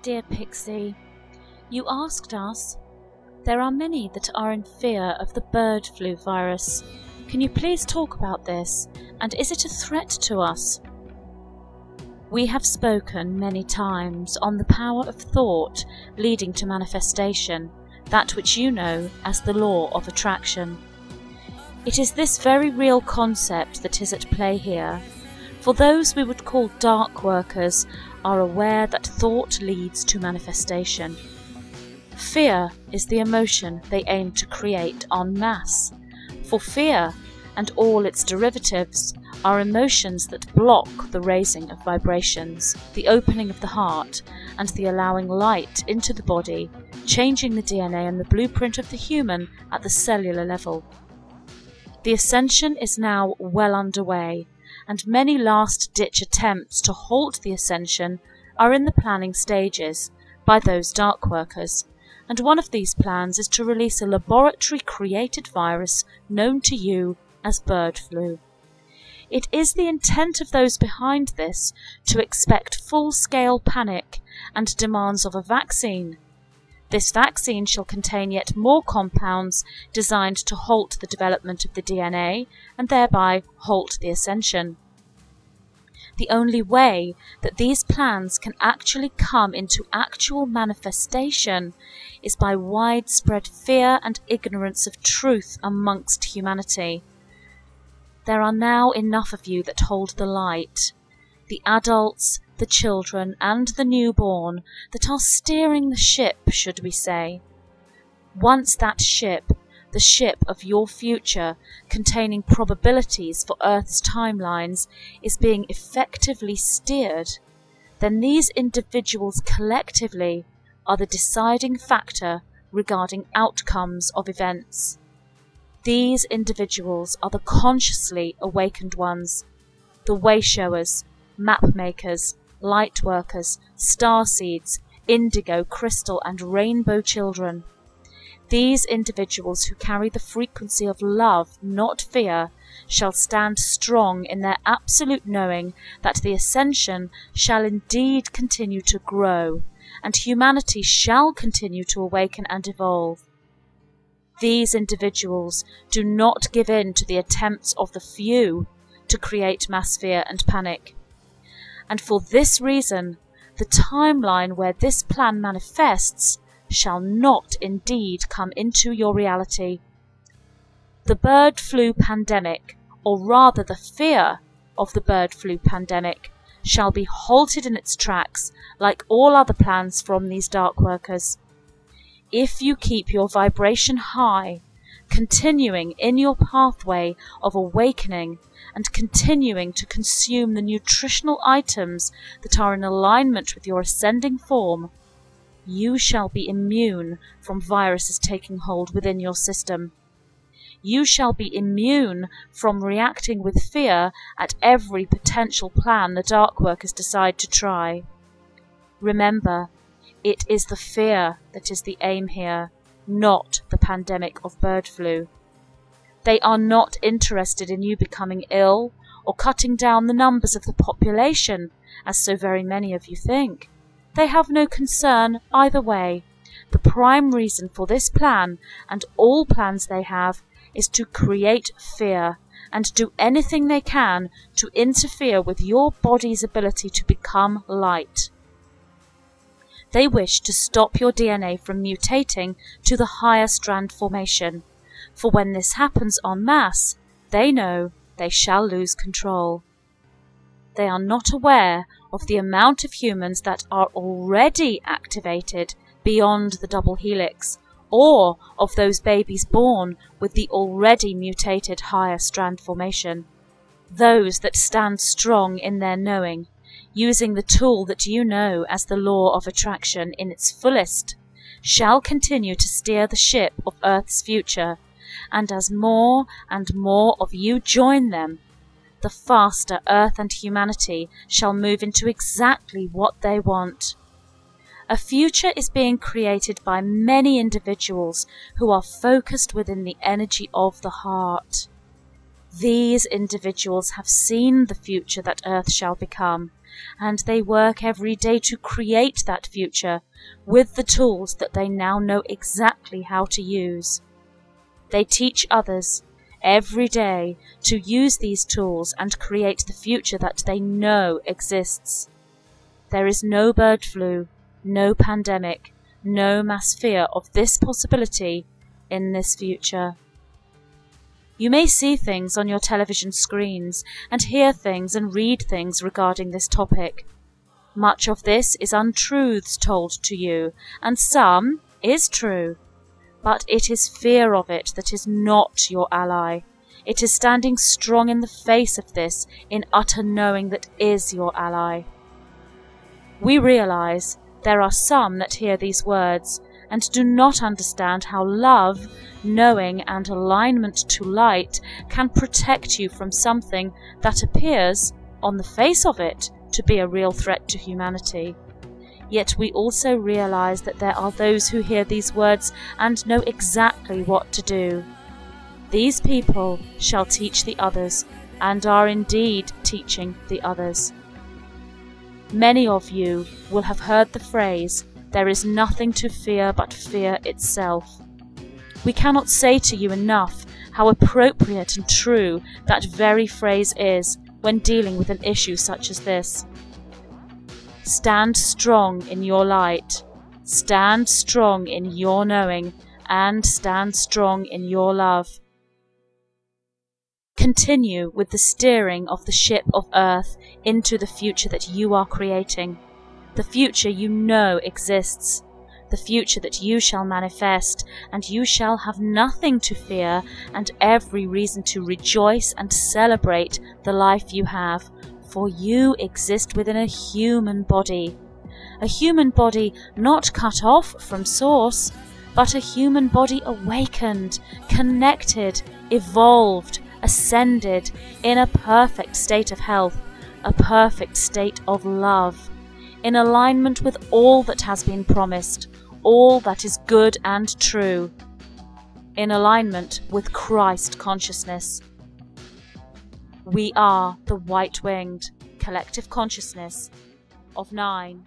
Dear Pixie, you asked us. There are many that are in fear of the bird flu virus. Can you please talk about this, and is it a threat to us? We have spoken many times on the power of thought leading to manifestation, that which you know as the law of attraction. It is this very real concept that is at play here, for those we would call dark workers are aware that thought leads to manifestation. Fear is the emotion they aim to create en masse, for fear and all its derivatives are emotions that block the raising of vibrations, the opening of the heart, and the allowing light into the body, changing the DNA and the blueprint of the human at the cellular level. The ascension is now well underway, and many last-ditch attempts to halt the ascension are in the planning stages by those dark workers, and one of these plans is to release a laboratory-created virus known to you as bird flu. It is the intent of those behind this to expect full-scale panic and demands of a vaccine. This vaccine shall contain yet more compounds designed to halt the development of the DNA and thereby halt the ascension. The only way that these plans can actually come into actual manifestation is by widespread fear and ignorance of truth amongst humanity. There are now enough of you that hold the light, the adults, the children, and the newborn that are steering the ship, should we say. Once that ship, the ship of your future, containing probabilities for Earth's timelines, is being effectively steered, then these individuals collectively are the deciding factor regarding outcomes of events. These individuals are the consciously awakened ones, the way-showers, map-makers, light-workers, star-seeds, indigo, crystal, and rainbow children. These individuals who carry the frequency of love, not fear, shall stand strong in their absolute knowing that the ascension shall indeed continue to grow, and humanity shall continue to awaken and evolve. These individuals do not give in to the attempts of the few to create mass fear and panic. And for this reason, the timeline where this plan manifests shall not indeed come into your reality. The bird flu pandemic, or rather the fear of the bird flu pandemic, shall be halted in its tracks like all other plans from these dark workers. If you keep your vibration high, continuing in your pathway of awakening and continuing to consume the nutritional items that are in alignment with your ascending form, you shall be immune from viruses taking hold within your system. You shall be immune from reacting with fear at every potential plan the dark workers decide to try. Remember, it is the fear that is the aim here, not the pandemic of bird flu. They are not interested in you becoming ill or cutting down the numbers of the population, as so very many of you think. They have no concern either way. The prime reason for this plan, and all plans they have, is to create fear and do anything they can to interfere with your body's ability to become light. They wish to stop your DNA from mutating to the higher strand formation, for when this happens en masse, they know they shall lose control. They are not aware of the amount of humans that are already activated beyond the double helix, or of those babies born with the already mutated higher strand formation. Those that stand strong in their knowing, using the tool that you know as the law of attraction in its fullest, shall continue to steer the ship of Earth's future, and as more and more of you join them, the faster Earth and humanity shall move into exactly what they want. A future is being created by many individuals who are focused within the energy of the heart. These individuals have seen the future that Earth shall become, and they work every day to create that future with the tools that they now know exactly how to use. They teach others every day to use these tools and create the future that they know exists. There is no bird flu, no pandemic, no mass fear of this possibility in this future. You may see things on your television screens and hear things and read things regarding this topic. Much of this is untruths told to you, and some is true. But it is fear of it that is not your ally. It is standing strong in the face of this in utter knowing that is your ally. We realize there are some that hear these words and do not understand how love, knowing, and alignment to light can protect you from something that appears, on the face of it, to be a real threat to humanity. Yet we also realize that there are those who hear these words and know exactly what to do. These people shall teach the others, and are indeed teaching the others. Many of you will have heard the phrase, "There is nothing to fear but fear itself." We cannot say to you enough how appropriate and true that very phrase is when dealing with an issue such as this. Stand strong in your light, stand strong in your knowing, and stand strong in your love. Continue with the steering of the ship of Earth into the future that you are creating, the future you know exists, the future that you shall manifest, and you shall have nothing to fear and every reason to rejoice and celebrate the life you have, for you exist within a human body not cut off from Source, but a human body awakened, connected, evolved, ascended, in a perfect state of health, a perfect state of love, in alignment with all that has been promised, all that is good and true, in alignment with Christ consciousness. We are the white-winged collective consciousness of 9.